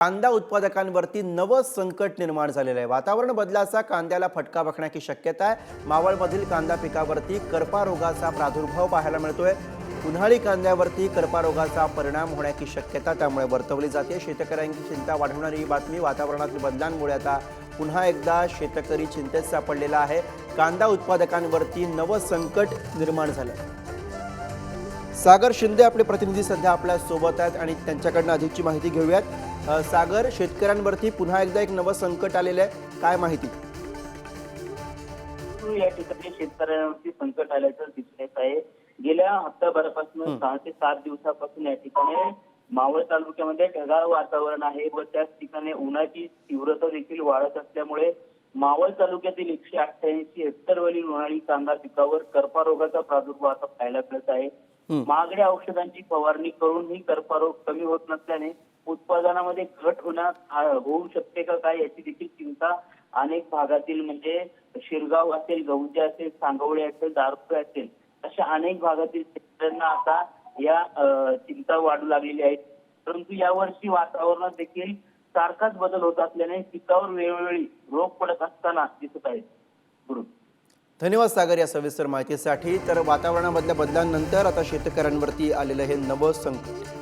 कांदा उत्पादकांवरती नवं संकट निर्माण झालेलं आहे। वातावरण बदलाचा कांद्याला फटका बसण्याची शक्यता आहे। मावळमधील कांदा पिकावरती करपा रोगाचा प्रादुर्भाव पाहायला मिळतोय। उन्हाळी कांद्यावरती करपा रोगाचा परिणाम होण्याची शक्यता त्यामुळे वर्तवली जाते। शेतकऱ्यांची चिंता वाढवणारी ही बातमी। वातावरणातील बदलांमुळे आता पुन्हा एकदा शेतकरी चिंतेत सापडलेला आहे। कांदा उत्पादकांवरती नवं संकट निर्माण झालं आहे। सागर शिंदे आपले प्रतिनिधी सध्या आपल्या सोबत आहेत आणि त्यांच्याकडून अधिकची माहिती घेऊयात। सागर, शेतकऱ्यांवरती पुन्हा एकदा एक नवं संकट आलेलं आहे, काय माहिती? या ठिकाणी शेतकऱ्यांवरती संकट आल्याचं दिसून येत आहे। गेल्या हप्ताभरापासून 6 ते 7 दिवसापासून या ठिकाणी मावळ तालुक्यामध्ये ढगाळ वातावरण आहे व त्याच ठिकाणी उन्हाची तीव्रता देखील वाढत असल्यामुळे मावळ तालुक्यातील 188 हेक्टरवरील उन्हाळी कांदा पिकावर करपा रोगाचा प्रादुर्भाव आता पाहायला मिळत आहे। महागड्या औषधांची फवारणी करूनही करपा रोग कमी होत नसल्याने उत्पादनामध्ये घट होऊ शकते का काय याची देखील चिंता अनेक भागातील म्हणजे शिरगाव असेल, गहुंजे असेल, सांगवडे असेल, दारपुर असेल अशा अनेक भागातील शेतकऱ्यांना आता या चिंता वाढू लागलेली आहे। परंतु यावर्षी वातावरणात देखील सारखाच बदल होत असल्याने पिकावर वेळोवेळी रोग पडत असताना दिसत आहे। धन्यवाद सागर या सविस्तर माहितीसाठी। तर वातावरणामधल्या बदलांनंतर आता शेतकऱ्यांवरती आलेलं हे नवं संकट।